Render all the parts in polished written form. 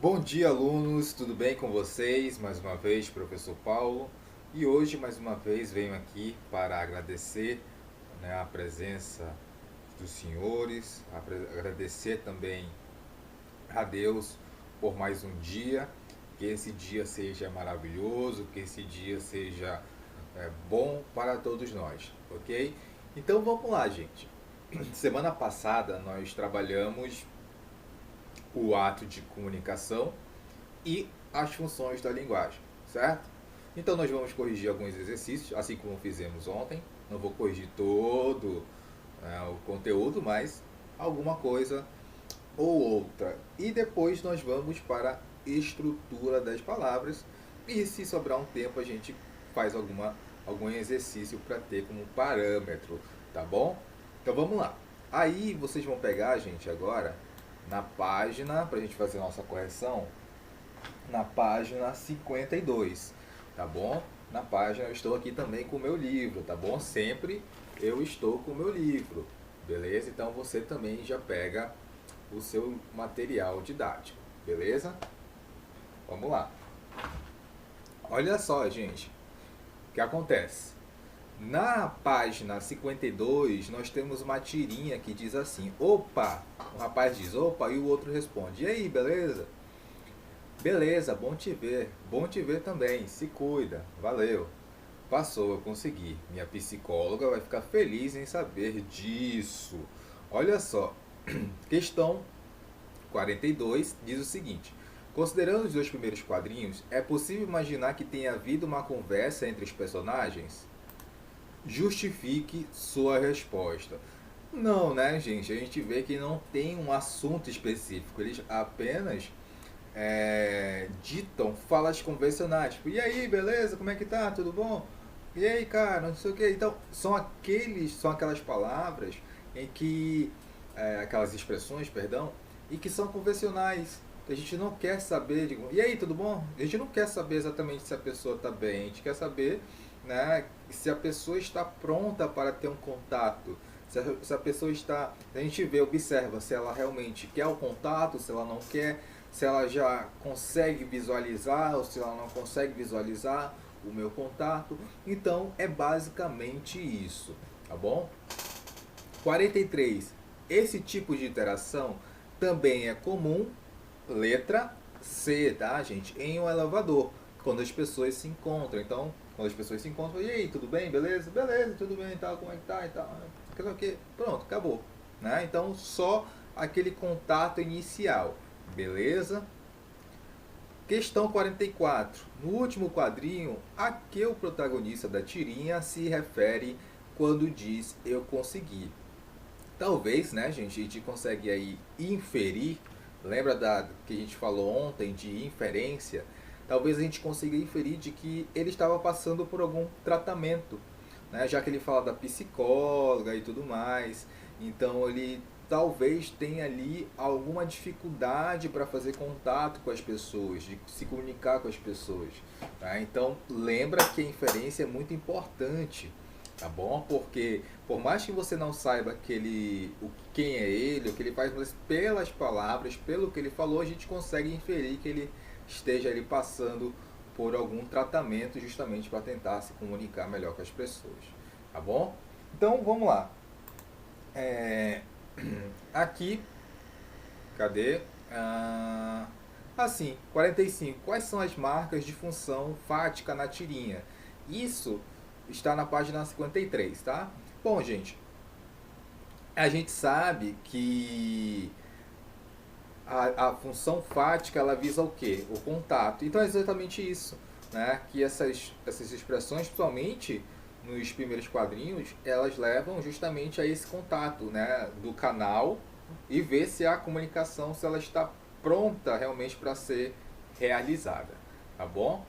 Bom dia, alunos, tudo bem com vocês? Mais uma vez, professor Paulo. E hoje, mais uma vez, venho aqui para agradecer, a presença dos senhores, agradecer também a Deus por mais um dia, que esse dia seja maravilhoso, que esse dia seja bom para todos nós, ok? Então vamos lá, gente. Semana passada nós trabalhamos o ato de comunicação e as funções da linguagem, certo? Então nós vamos corrigir alguns exercícios, assim como fizemos ontem. Não vou corrigir todo o conteúdo, mas alguma coisa ou outra. E depois nós vamos para a estrutura das palavras. E se sobrar um tempo, a gente faz algum exercício para ter como parâmetro, tá bom? Então vamos lá. Aí vocês vão pegar, gente, agora na página, para a gente fazer a nossa correção, na página 52, tá bom? Na página eu estou aqui também com o meu livro, tá bom? Sempre eu estou com o meu livro, beleza? Então você também já pega o seu material didático, beleza? Vamos lá. Olha só, gente, o que acontece? Na página 52, nós temos uma tirinha que diz assim: opa! O rapaz diz opa e o outro responde: e aí, beleza? Beleza, bom te ver também, se cuida, valeu. Passou, eu consegui. Minha psicóloga vai ficar feliz em saber disso. Olha só, questão 42 diz o seguinte: considerando os dois primeiros quadrinhos, é possível imaginar que tenha havido uma conversa entre os personagens? Justifique sua resposta. Não, né, gente? A gente vê que não tem um assunto específico. Eles apenas ditam falas convencionais. Tipo, e aí, beleza? Como é que tá? Tudo bom? E aí, cara? Não sei o que. Então, são aquelas palavras em que, aquelas expressões, perdão, e que são convencionais. A gente não quer saber, e aí, tudo bom? A gente não quer saber exatamente se a pessoa está bem, a gente quer saber, né, se a pessoa está pronta para ter um contato, se a pessoa está, a gente vê, observa se ela realmente quer o contato, se ela não quer, se ela já consegue visualizar ou se ela não consegue visualizar o meu contato. Então é basicamente isso, tá bom? 43. Esse tipo de interação também é comum, letra C, tá, gente? Em um elevador, quando as pessoas se encontram. Então, quando as pessoas se encontram, e aí, tudo bem? Beleza? Beleza, tudo bem e tal, como é que tá e tal. Pronto, acabou. Né? Então, só aquele contato inicial. Beleza? Questão 44. No último quadrinho, a que o protagonista da tirinha se refere quando diz eu consegui? Talvez, né, gente, a gente consegue aí inferir, lembra da que a gente falou ontem de inferência? Talvez a gente consiga inferir de que ele estava passando por algum tratamento, né, já que ele fala da psicóloga e tudo mais. Então ele talvez tenha ali alguma dificuldade para fazer contato com as pessoas, de se comunicar com as pessoas. Tá? Então lembra que a inferência é muito importante, tá bom? Porque por mais que você não saiba quem é ele, o que ele faz, mas pelas palavras, pelo que ele falou, a gente consegue inferir que ele esteja ali passando por algum tratamento justamente para tentar se comunicar melhor com as pessoas, tá bom? Então vamos lá. Aqui, cadê? Assim, 45. Quais são as marcas de função fática na tirinha? Isso está na página 53, tá? Bom, gente, a gente sabe que a função fática ela visa o quê? O contato. Então é exatamente isso, né? Que essas expressões, principalmente nos primeiros quadrinhos, elas levam justamente a esse contato, né? Do canal e ver se a comunicação, se ela está pronta realmente para ser realizada, tá bom?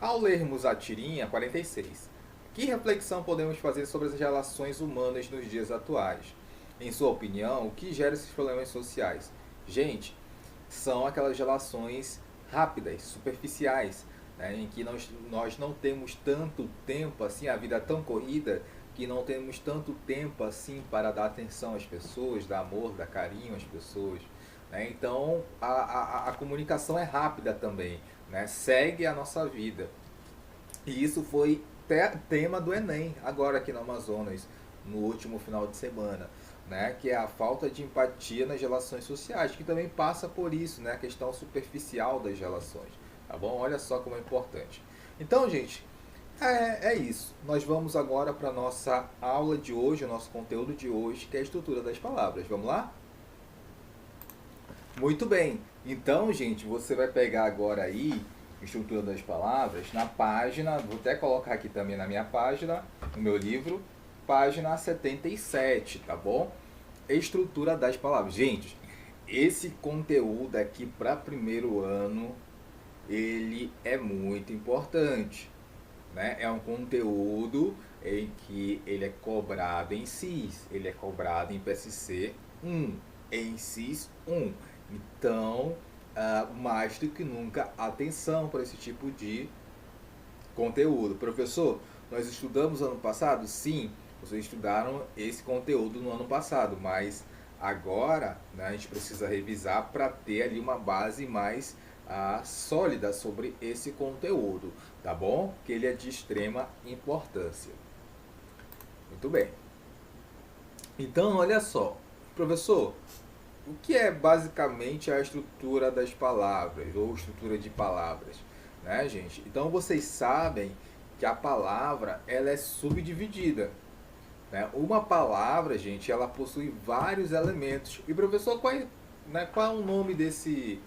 Ao lermos a tirinha 46, que reflexão podemos fazer sobre as relações humanas nos dias atuais? Em sua opinião, o que gera esses problemas sociais? Gente, são aquelas relações rápidas, superficiais, né, em que nós não temos tanto tempo assim, a vida é tão corrida que não temos tanto tempo assim para dar atenção às pessoas, dar amor, dar carinho às pessoas. né? Então a comunicação é rápida também, né? Segue a nossa vida. E isso foi tema do Enem, agora aqui no Amazonas, no último final de semana, né? Que é a falta de empatia nas relações sociais, que também passa por isso, né? A questão superficial das relações, tá bom? Olha só como é importante. Então, gente, é isso. Nós vamos agora para a nossa aula de hoje, o nosso conteúdo de hoje, que é a estrutura das palavras. Vamos lá? Muito bem. Então, gente, você vai pegar agora aí estrutura das palavras na página, vou até colocar aqui também na minha página, no meu livro, página 77, tá bom? Estrutura das palavras. Gente, esse conteúdo aqui para primeiro ano, ele é muito importante, né? É um conteúdo em que ele é cobrado em CIS, ele é cobrado em PSC 1, em CIS 1. Então, mais do que nunca, atenção para esse tipo de conteúdo. Professor, nós estudamos ano passado? Sim, vocês estudaram esse conteúdo no ano passado, mas agora, né, a gente precisa revisar para ter ali uma base mais sólida sobre esse conteúdo, tá bom? Que ele é de extrema importância. Muito bem. Então, olha só, professor, o que é basicamente a estrutura das palavras ou estrutura de palavras, né, gente? Então vocês sabem que a palavra ela é subdividida, né? Uma palavra, gente, ela possui vários elementos. E professor, qual é o nome desses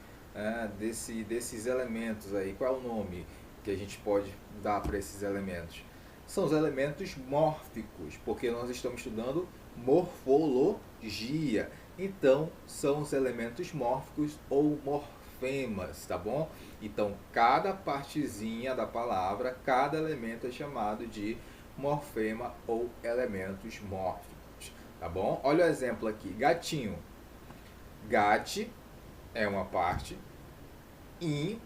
elementos aí? Qual é o nome que a gente pode dar para esses elementos? São os elementos mórficos, porque nós estamos estudando morfologia. Então, são os elementos mórficos ou morfemas, tá bom? Então, cada partezinha da palavra, cada elemento é chamado de morfema ou elementos mórficos, tá bom? Olha o exemplo aqui, gatinho. Gate é uma parte, in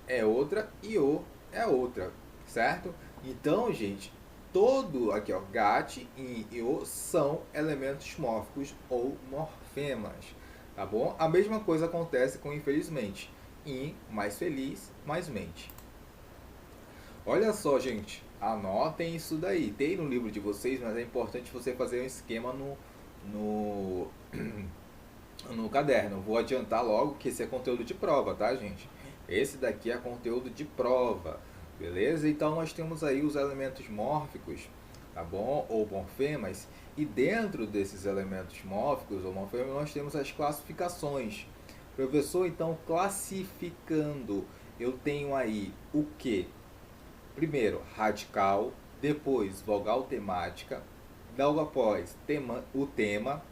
é outra e o é outra, certo? Então, gente, todo aqui, ó, gat, in e o são elementos mórficos ou morfemas, tá bom? A mesma coisa acontece com infelizmente. In mais feliz mais mente. Olha só, gente, anotem isso daí. Tem no livro de vocês, mas é importante você fazer um esquema no, no caderno. Vou adiantar logo que esse é conteúdo de prova, tá, gente? Esse daqui é conteúdo de prova, beleza? Então nós temos aí os elementos mórficos, tá bom? Ou morfemas. E dentro desses elementos mórficos ou morfemas nós temos as classificações. Professor, então classificando, eu tenho aí o que? Primeiro, radical, depois vogal temática, logo após o tema,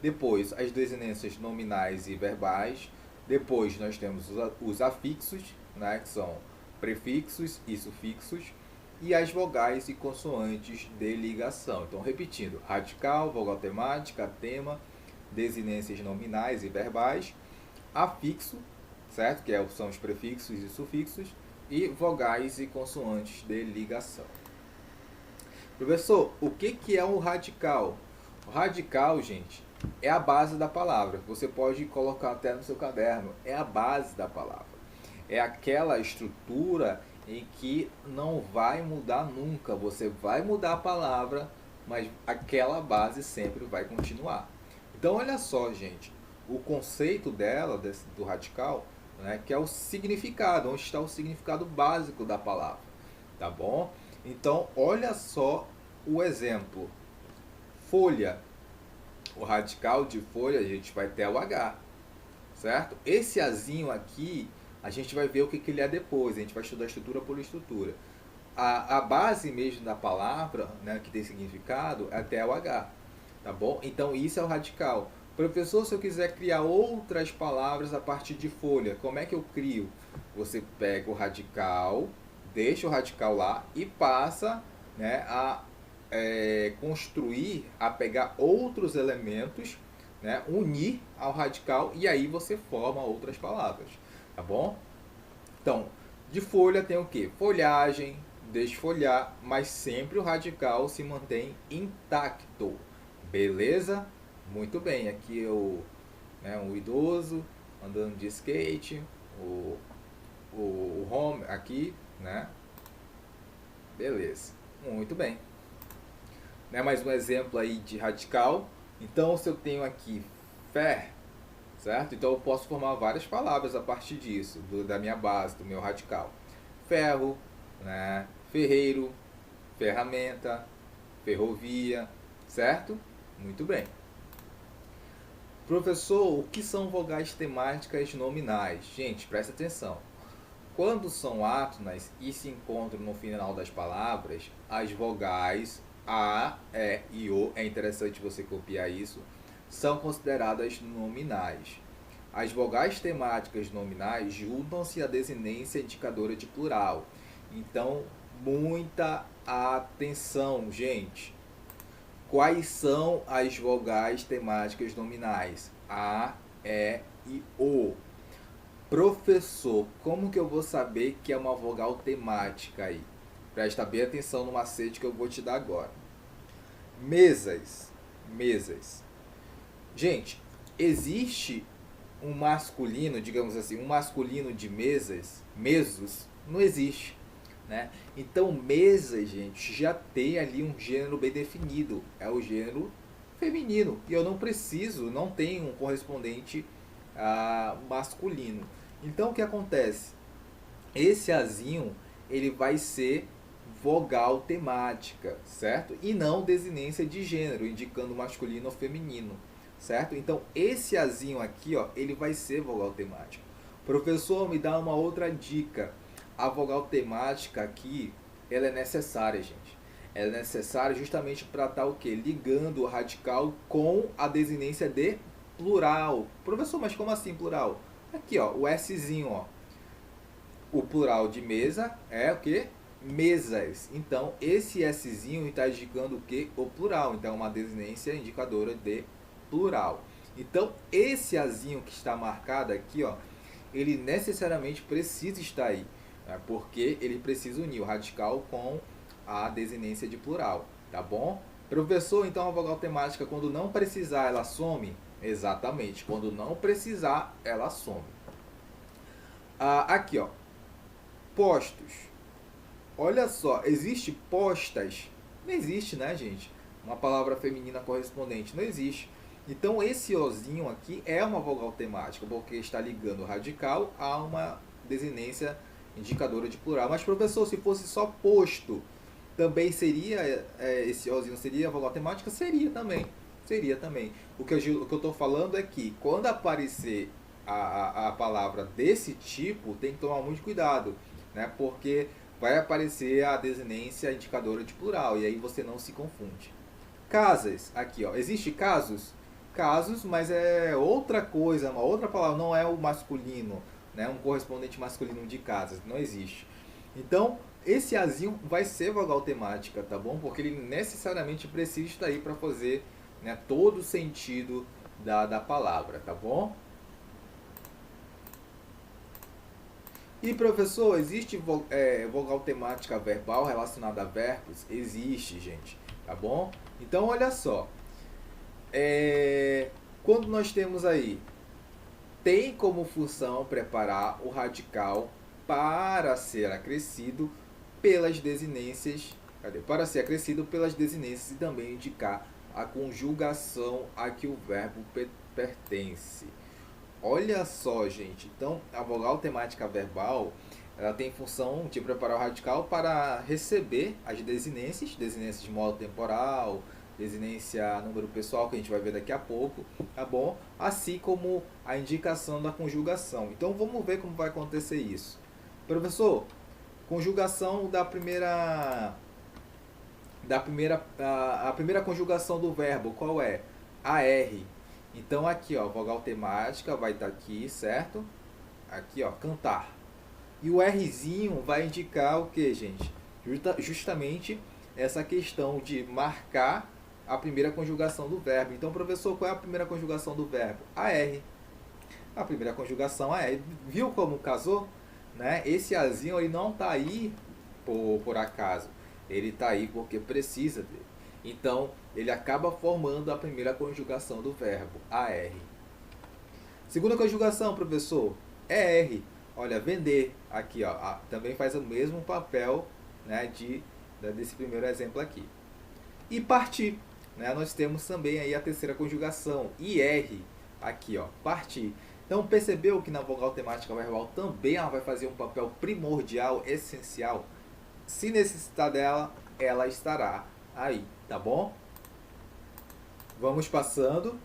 depois as desinências nominais e verbais, depois nós temos os afixos, né, que são prefixos e sufixos, e as vogais e consoantes de ligação. Então, repetindo, radical, vogal temática, tema, desinências nominais e verbais, afixo, certo? Que são os prefixos e sufixos, e vogais e consoantes de ligação. Professor, o que é um radical? O radical, gente, é a base da palavra. Você pode colocar até no seu caderno. É a base da palavra. É aquela estrutura em que não vai mudar nunca. Você vai mudar a palavra, mas aquela base sempre vai continuar. Então, olha só, gente. O conceito dela, do radical, né, que é o significado, onde está o significado básico da palavra, tá bom? Então, olha só o exemplo. Folha. O radical de folha, a gente vai ter o H, certo? Esse Azinho aqui, a gente vai ver o que ele é depois, a gente vai estudar estrutura por estrutura. A base mesmo da palavra, né, que tem significado, é até o H, tá bom? Então, isso é o radical. Professor, se eu quiser criar outras palavras a partir de folha, como é que eu crio? Você pega o radical, deixa o radical lá e passa, né, a construir, a pegar outros elementos, né, unir ao radical e aí você forma outras palavras, tá bom? Então, de folha tem o que? Folhagem, desfolhar, mas sempre o radical se mantém intacto, beleza? Muito bem, aqui o idoso andando de skate, o home aqui, né? Beleza, muito bem. Né? Mais um exemplo aí de radical. Então, se eu tenho aqui fer, certo? Então eu posso formar várias palavras a partir disso, da minha base, do meu radical. Ferro, né? Ferreiro, ferramenta, ferrovia, certo? Muito bem. Professor, o que são vogais temáticas nominais? Gente, presta atenção. Quando são átonas e se encontram no final das palavras, as vogais A, E e O, é interessante você copiar isso, são consideradas nominais. As vogais temáticas nominais juntam-se à desinência indicadora de plural. Então, muita atenção, gente. Quais são as vogais temáticas nominais? A, E e O. Professor, como que eu vou saber que é uma vogal temática aí? Presta bem atenção no macete que eu vou te dar agora. Mesas. Mesas. Gente, existe um masculino, digamos assim, um masculino de mesas, mesos, não existe, né? Então, mesa, gente, já tem ali um gênero bem definido, é o gênero feminino, e eu não preciso, não tenho um correspondente masculino. Então, o que acontece? Esse azinho, ele vai ser vogal temática, certo? E não desinência de gênero, indicando masculino ou feminino, certo? Então, esse azinho aqui, ó, ele vai ser vogal temática. Professor, me dá uma outra dica. A vogal temática aqui, ela é necessária, gente. Ela é necessária justamente para estar o quê? Ligando o radical com a desinência de plural. Professor, mas como assim plural? Aqui, ó, o Szinho, ó. O plural de mesa é o quê? Mesas. Então, esse Szinho está indicando o quê? O plural. Então, uma desinência indicadora de plural. Então, esse Azinho que está marcado aqui, ó, ele necessariamente precisa estar aí, né? Porque ele precisa unir o radical com a desinência de plural, tá bom? Professor, então a vogal temática, quando não precisar, ela some? Exatamente, quando não precisar, ela some. Aqui, ó, postos. Olha só, existe postas? Não existe, né, gente? Uma palavra feminina correspondente, não existe. Então esse ozinho aqui é uma vogal temática, porque está ligando o radical a uma desinência indicadora de plural. Mas professor, se fosse só posto, também seria, esse ozinho seria vogal temática? Seria também. Seria também. O que eu estou falando é que quando aparecer a palavra desse tipo, tem que tomar muito cuidado, né? Porque vai aparecer a desinência indicadora de plural e aí você não se confunde. Casas, aqui, ó. Existe casos? Casos, mas é outra coisa, uma outra palavra, não é o masculino, né? Um correspondente masculino de casas, não existe. Então, esse azinho vai ser vogal temática, tá bom? Porque ele necessariamente precisa estar aí para fazer, né, todo o sentido da palavra, tá bom? E professor, existe vogal temática verbal relacionada a verbos? Existe, gente, tá bom? Então, olha só. Quando nós temos aí, tem como função preparar o radical para ser acrescido pelas desinências, para ser acrescido pelas desinências e também indicar a conjugação a que o verbo pertence. Olha só, gente. Então, a vogal temática verbal, ela tem função de preparar o radical para receber as desinências, desinências de modo temporal, desinência número pessoal, que a gente vai ver daqui a pouco, tá bom? Assim como a indicação da conjugação. Então, vamos ver como vai acontecer isso. Professor, conjugação a primeira conjugação do verbo, qual é? AR. Então aqui, ó, vogal temática vai estar aqui, certo? Aqui, ó, cantar. E o Rzinho vai indicar o que, gente? Justamente essa questão de marcar a primeira conjugação do verbo. Então, professor, qual é a primeira conjugação do verbo? AR. A primeira conjugação AR. Viu como casou? Né? Esse Azinho ele não está aí por acaso. Ele está aí porque precisa dele. Então, ele acaba formando a primeira conjugação do verbo, AR. Segunda conjugação, professor, é R. Olha, vender, aqui, ó, também faz o mesmo papel, né, desse primeiro exemplo aqui. E partir, né, nós temos também aí a terceira conjugação, IR, aqui, ó, partir. Então, percebeu que na vogal temática verbal também ela vai fazer um papel primordial, essencial. Se necessitar dela, ela estará aí, tá bom? Vamos passando.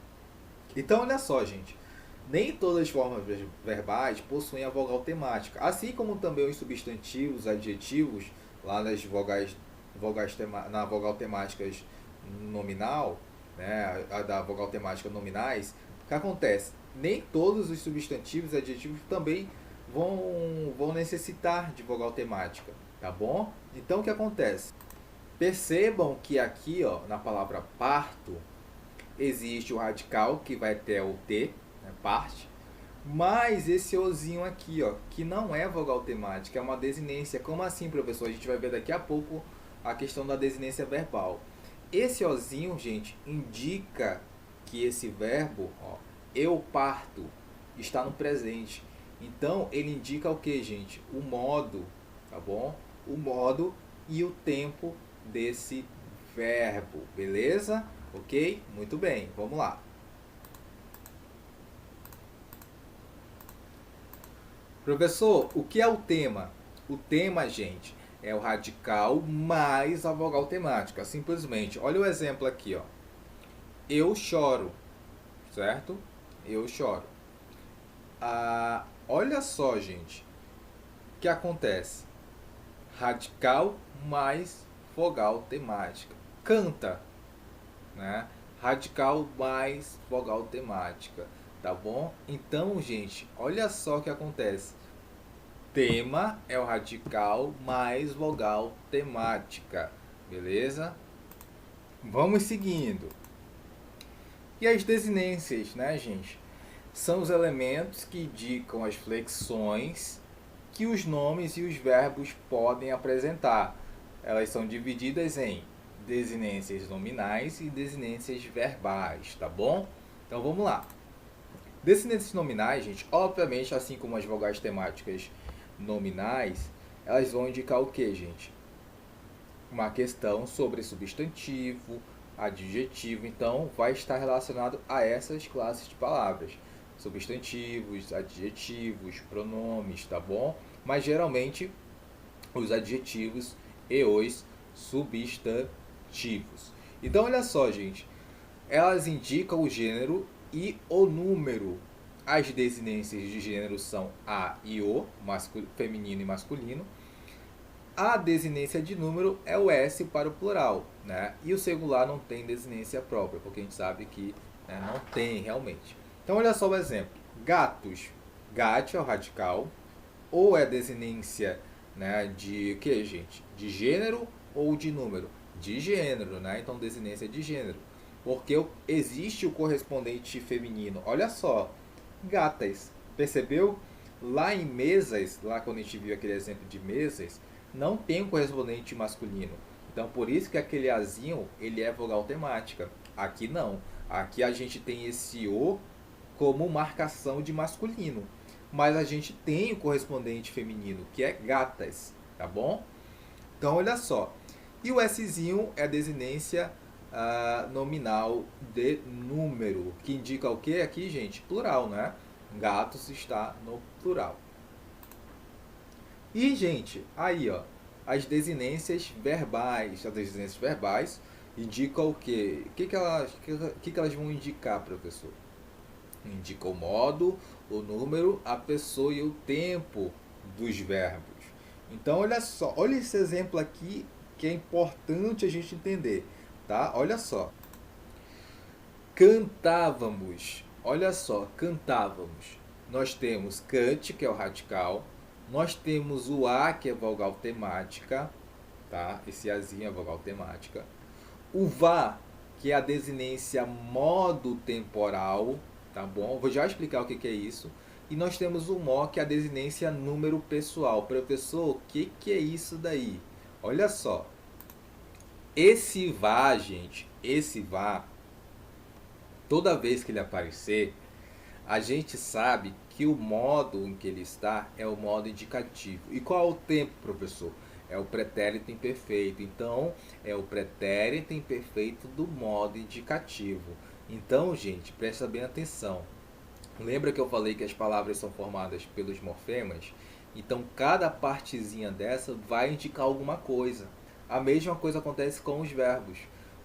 Então, olha só, gente. Nem todas as formas verbais possuem a vogal temática, assim como também os substantivos, adjetivos, lá nas na vogal temáticas nominal, né, a da vogal temática nominais. O que acontece? Nem todos os substantivos e adjetivos também vão necessitar de vogal temática, tá bom? Então, o que acontece? Percebam que aqui, ó, na palavra parto, existe o radical que vai ter o T, né, parte, mas esse ozinho aqui, ó, que não é vogal temática, é uma desinência. Como assim, professor? A gente vai ver daqui a pouco a questão da desinência verbal. Esse ozinho, gente, indica que esse verbo, ó, eu parto, está no presente. Então, ele indica o que, gente? O modo, tá bom? O modo e o tempo desse verbo, beleza? Ok? Muito bem, vamos lá. Professor, o que é o tema? O tema, gente, é o radical mais a vogal temática. Simplesmente, olha o exemplo aqui, ó. Eu choro, certo? Eu choro. Olha só, gente, o que acontece? Radical mais vogal temática. Canta, né? Radical mais vogal temática, tá bom? Então, gente, olha só o que acontece. Tema é o radical mais vogal temática, beleza? Vamos seguindo. E as desinências, né, gente? São os elementos que indicam as flexões que os nomes e os verbos podem apresentar. Elas são divididas em desinências nominais e desinências verbais, tá bom? Então vamos lá. Desinências nominais, gente, obviamente, assim como as vogais temáticas nominais, elas vão indicar o que, gente? Uma questão sobre substantivo, adjetivo, então vai estar relacionado a essas classes de palavras. Substantivos, adjetivos, pronomes, tá bom? Mas geralmente os adjetivos e os substantivos. Então olha só, gente, elas indicam o gênero e o número. As desinências de gênero são a e o, feminino e masculino. A desinência de número é o S para o plural, né? E o singular não tem desinência própria, porque a gente sabe que, né, não tem realmente. Então olha só o exemplo. Gatos. Gat é o radical. Ou é desinência, né, de que, gente? De gênero ou de número? De gênero, né? Então desinência de gênero. Porque existe o correspondente feminino. Olha só. Gatas. Percebeu? Lá em mesas, lá quando a gente viu aquele exemplo de mesas, não tem um correspondente masculino. Então, por isso que aquele azinho, ele é vogal temática. Aqui não. Aqui a gente tem esse o como marcação de masculino. Mas a gente tem o correspondente feminino, que é gatas, tá bom? Então, olha só. E o Szinho é a desinência nominal de número, que indica o que aqui, gente? Plural, né? Gatos está no plural. E, gente, aí, ó, as desinências verbais. As desinências verbais indicam o quê? O que elas vão indicar, professor? Indica o modo, o número, a pessoa e o tempo dos verbos. Então, olha só, olha esse exemplo aqui que é importante a gente entender, tá? Olha só. Cantávamos. Olha só, cantávamos. Nós temos cante, que é o radical. Nós temos o a, que é vogal temática, tá? Esse azinho é vogal temática. O vá, que é a desinência modo temporal, tá bom? Vou já explicar o que é isso. E nós temos o mó, que é a desinência número pessoal. Professor, o que é isso daí? Olha só. Esse vá, gente, esse vá, toda vez que ele aparecer, a gente sabe que o modo em que ele está é o modo indicativo. E qual é o tempo, professor? É o pretérito imperfeito. Então, é o pretérito imperfeito do modo indicativo. Então, gente, presta bem atenção. Lembra que eu falei que as palavras são formadas pelos morfemas? Então, cada partezinha dessa vai indicar alguma coisa. A mesma coisa acontece com os verbos,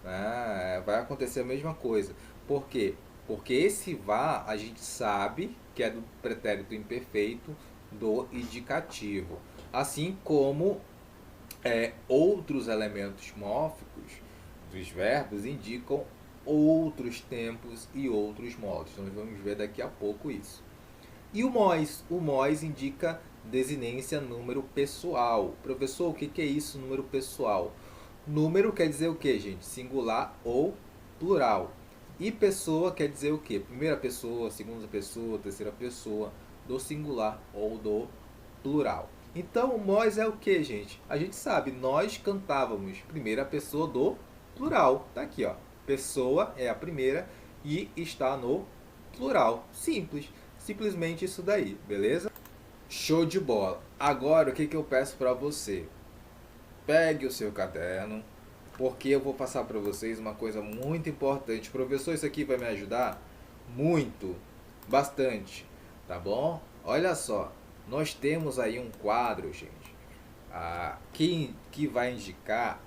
né? Vai acontecer a mesma coisa. Por quê? Porque esse vá a gente sabe que é do pretérito imperfeito do indicativo. Assim como outros elementos mórficos dos verbos indicam outros tempos e outros modos. Nós vamos ver daqui a pouco isso. E o MOS? O MOS indica desinência número pessoal. Professor, o que é isso, número pessoal? Número quer dizer o que, gente? Singular ou plural. E pessoa quer dizer o que? Primeira pessoa, segunda pessoa, terceira pessoa, do singular ou do plural. Então, o nós é o que, gente? A gente sabe, nós cantávamos primeira pessoa do plural. Tá aqui, ó. Pessoa é a primeira e está no plural. Simples. Simplesmente isso daí, beleza? Show de bola. Agora, o que eu peço para você? Pegue o seu caderno, porque eu vou passar para vocês uma coisa muito importante. Professor, isso aqui vai me ajudar? Muito, bastante, tá bom? Olha só, nós temos aí um quadro, gente, que vai indicar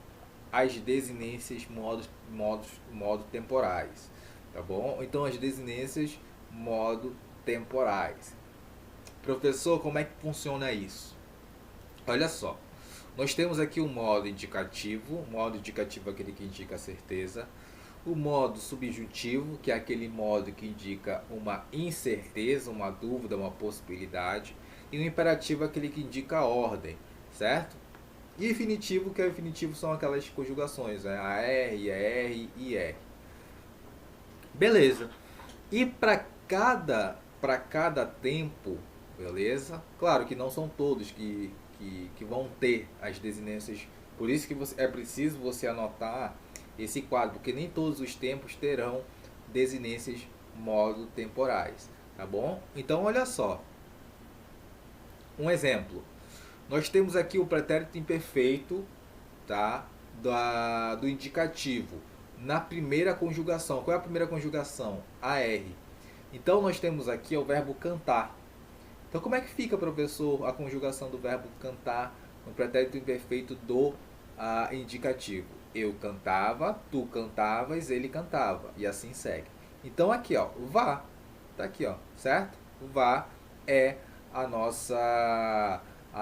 as desinências modo temporais, tá bom? Então, as desinências modo temporais. Professor, como é que funciona isso? Olha só, nós temos aqui o modo indicativo. O modo indicativo é aquele que indica a certeza. O modo subjuntivo, que é aquele modo que indica uma incerteza, uma dúvida, uma possibilidade. E o imperativo é aquele que indica a ordem, certo? E infinitivo, que é o infinitivo, são aquelas conjugações, né? A R, a R e R. Beleza. E para cada tempo, beleza? Claro que não são todos que vão ter as desinências. Por isso que é preciso você anotar esse quadro, porque nem todos os tempos terão desinências modo temporais, tá bom? Então, olha só. Um exemplo. Nós temos aqui o pretérito imperfeito, tá? Do indicativo na primeira conjugação. Qual é a primeira conjugação? AR. Então, nós temos aqui o verbo cantar. Então, como é que fica, professor, a conjugação do verbo cantar no pretérito imperfeito do indicativo? Eu cantava, tu cantavas, ele cantava. E assim segue. Então, aqui, ó, o vá. Tá aqui, ó, certo? O vá é a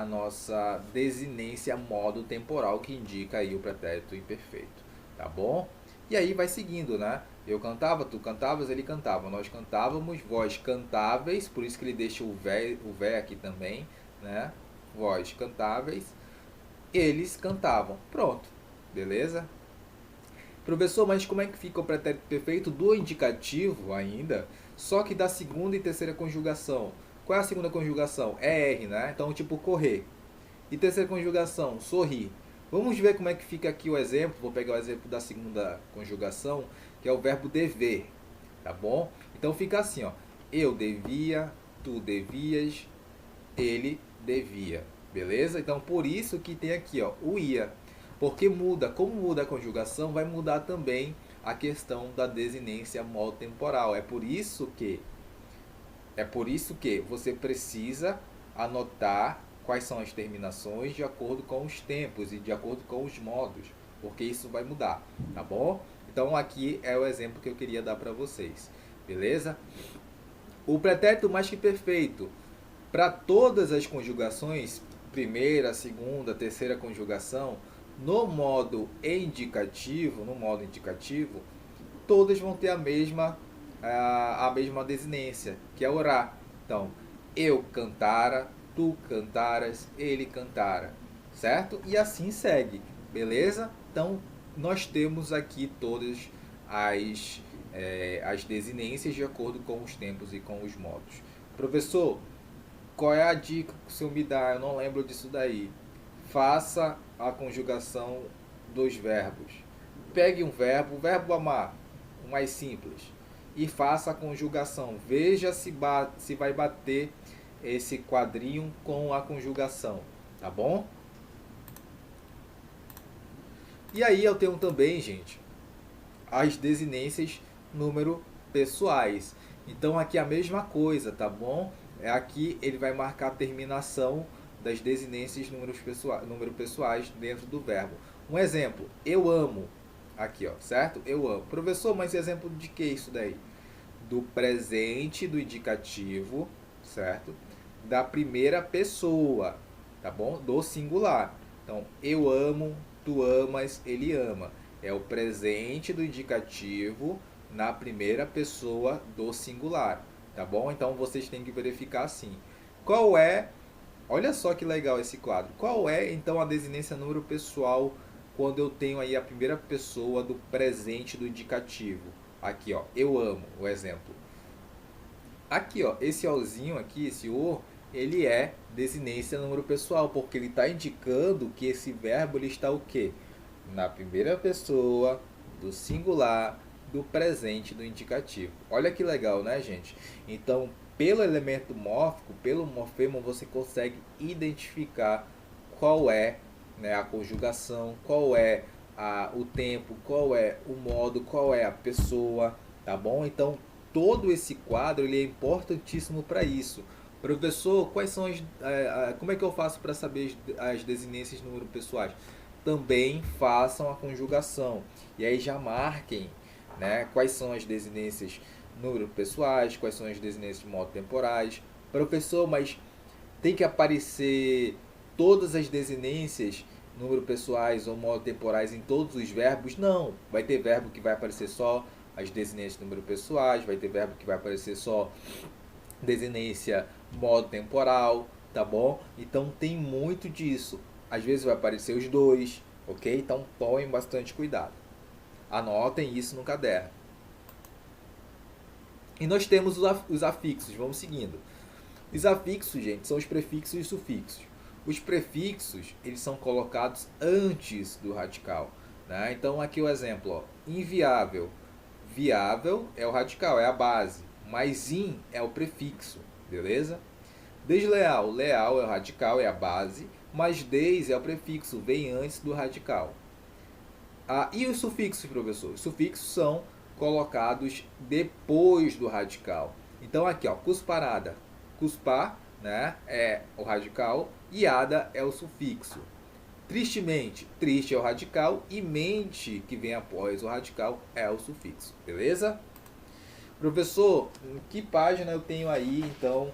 nossa desinência modo temporal que indica aí o pretérito imperfeito. Tá bom? E aí vai seguindo, né? Eu cantava, tu cantavas, ele cantava. Nós cantávamos, vós cantáveis, por isso que ele deixa o vé aqui também, né? Vós cantáveis, eles cantavam. Pronto, beleza? Professor, mas como é que fica o pretérito perfeito do indicativo ainda, só que da segunda e terceira conjugação? Qual é a segunda conjugação? É R, né? Então, tipo, correr. E terceira conjugação, sorrir. Vamos ver como é que fica aqui o exemplo. Vou pegar o exemplo da segunda conjugação, que é o verbo dever, tá bom? Então fica assim, ó. Eu devia, tu devias, ele devia, beleza? Então por isso que tem aqui, ó, o ia. Porque muda, como muda a conjugação, vai mudar também a questão da desinência modo temporal. É por isso que você precisa anotar quais são as terminações de acordo com os tempos e de acordo com os modos, porque isso vai mudar, tá bom? Então aqui é o exemplo que eu queria dar para vocês, beleza? O pretérito mais que perfeito, para todas as conjugações, primeira, segunda, terceira conjugação, no modo indicativo, todas vão ter a mesma desinência, que é orar. Então, eu cantara, tu cantaras, ele cantara, certo? E assim segue, beleza? Então, nós temos aqui todas as desinências de acordo com os tempos e com os modos. Professor, qual é a dica que o senhor me dá? Eu não lembro disso daí. Faça a conjugação dos verbos. Pegue um verbo, o verbo amar, o mais simples. e faça a conjugação. Veja se vai bater esse quadrinho com a conjugação, tá bom? E aí eu tenho também, gente, as desinências número pessoais. Então aqui é a mesma coisa, tá bom? Aqui ele vai marcar a terminação das desinências número pessoais dentro do verbo. Um exemplo, eu amo. Aqui, ó, certo? Eu amo. Professor, mas exemplo de que isso daí? Do presente do indicativo, certo? Da primeira pessoa, tá bom? Do singular. Então, eu amo, tu amas, ele ama. É o presente do indicativo na primeira pessoa do singular, tá bom? Então, vocês têm que verificar assim. Qual é, olha só que legal esse quadro. Qual é, então, a desinência número pessoal quando eu tenho aí a primeira pessoa do presente do indicativo? Aqui, ó, eu amo, o exemplo. Aqui, ó, esse ozinho aqui, esse o, ele é desinência número pessoal, porque ele está indicando que esse verbo ele está o quê? Na primeira pessoa do singular do presente do indicativo. Olha que legal, né, gente? Então, pelo elemento mórfico, pelo morfema, você consegue identificar qual é, né, a conjugação, qual é o tempo, qual é o modo, qual é a pessoa, tá bom? Então, todo esse quadro ele é importantíssimo para isso. Professor, quais são como é que eu faço para saber as desinências número pessoais? Também façam a conjugação. E aí já marquem, né, quais são as desinências número pessoais, quais são as desinências modo temporais. Professor, mas tem que aparecer todas as desinências número pessoais ou modo temporais em todos os verbos? Não. Vai ter verbo que vai aparecer só as desinências número pessoais, vai ter verbo que vai aparecer só desinência modo temporal, tá bom? Então tem muito disso. Às vezes vai aparecer os dois, ok? Então tomem bastante cuidado. Anotem isso no caderno. E nós temos os afixos, vamos seguindo. Os afixos, gente, são os prefixos e sufixos. Os prefixos, eles são colocados antes do radical, né? Então aqui o exemplo, ó, inviável. Viável é o radical, é a base, mas in é o prefixo, beleza? Desleal, leal é o radical, é a base, mas des é o prefixo, vem antes do radical. E os sufixos, professor? Os sufixos são colocados depois do radical. Então aqui, ó, cusparada. Cuspar, né, é o radical e ada é o sufixo. Tristemente, triste é o radical e mente, que vem após o radical, é o sufixo. Beleza? Professor, em que página eu tenho aí, então,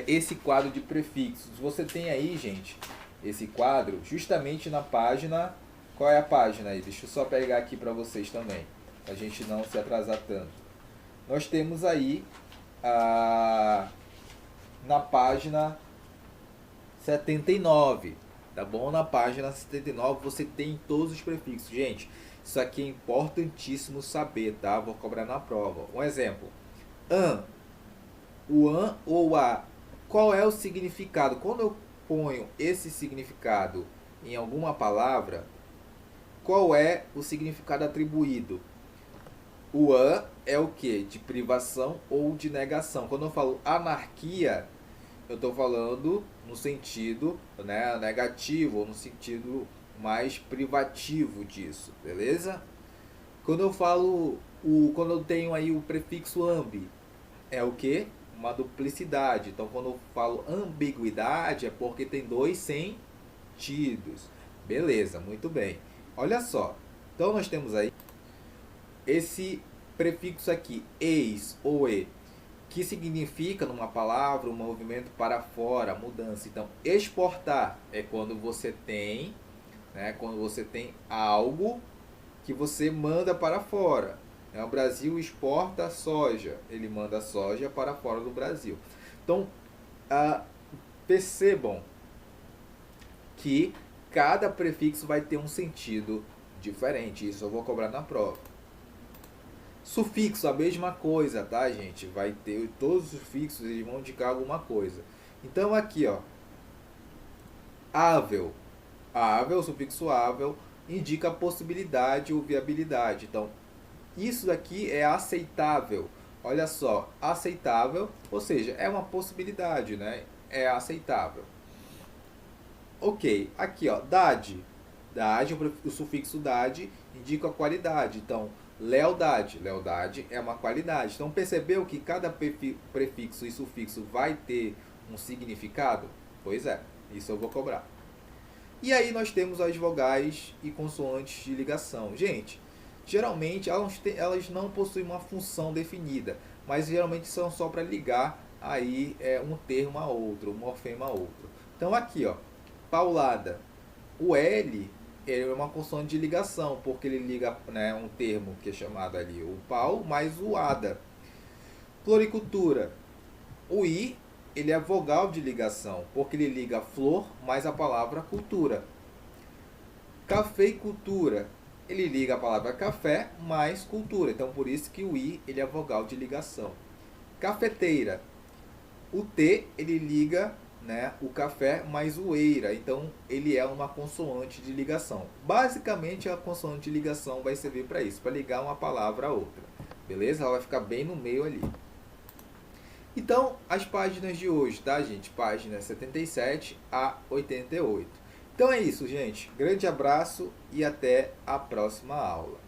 esse quadro de prefixos? Você tem aí, gente, esse quadro justamente na página... Qual é a página aí? Deixa eu só pegar aqui para vocês também, para a gente não se atrasar tanto. Nós temos aí, na página 79, tá bom? Na página 79 você tem todos os prefixos. Gente, isso aqui é importantíssimo saber, tá? Vou cobrar na prova. Um exemplo. O an ou a. Qual é o significado? Quando eu ponho esse significado em alguma palavra, qual é o significado atribuído? O an é o que? De privação ou de negação. Quando eu falo anarquia, eu estou falando no sentido, né, negativo, ou no sentido mais privativo disso, beleza? Quando eu falo, quando eu tenho aí o prefixo ambi, é o que? Uma duplicidade. Então, quando eu falo ambiguidade, é porque tem dois sentidos. Beleza, muito bem. Olha só. Então, nós temos aí esse prefixo aqui, eis ou e, que significa numa palavra um movimento para fora, mudança. Então, exportar é quando você tem, né, quando você tem algo que você manda para fora. O Brasil exporta soja, ele manda soja para fora do Brasil. Então, percebam que cada prefixo vai ter um sentido diferente. Isso eu vou cobrar na prova. Sufixo, a mesma coisa, tá, gente? Vai ter todos os sufixos, eles vão indicar alguma coisa. Então aqui, ó, ável. Ável, o sufixo ável indica possibilidade ou viabilidade. Então, isso daqui é aceitável. Olha só, aceitável, ou seja, é uma possibilidade, né? É aceitável. Ok, aqui ó, dade. Dade, o sufixo dade indica a qualidade. Então, lealdade. Lealdade é uma qualidade. Então, percebeu que cada prefixo e sufixo vai ter um significado? Pois é, isso eu vou cobrar. E aí nós temos as vogais e consoantes de ligação. Gente, geralmente elas não possuem uma função definida, mas geralmente são só para ligar aí um termo a outro, um morfema a outro. Então aqui, ó, paulada. O L é uma consoante de ligação, porque ele liga, né, um termo que é chamado ali o pau mais o ada. Floricultura. O I ele é vogal de ligação, porque ele liga flor mais a palavra cultura. Cafeicultura. Ele liga a palavra café mais cultura. Então, por isso que o I ele é vogal de ligação. Cafeteira. O T ele liga, né, o café mais o eira. Então, ele é uma consoante de ligação. Basicamente, a consoante de ligação vai servir para isso, para ligar uma palavra a outra. Beleza? Ela vai ficar bem no meio ali. Então, as páginas de hoje, tá, gente? Páginas 77 a 88. Então é isso, gente. Grande abraço e até a próxima aula.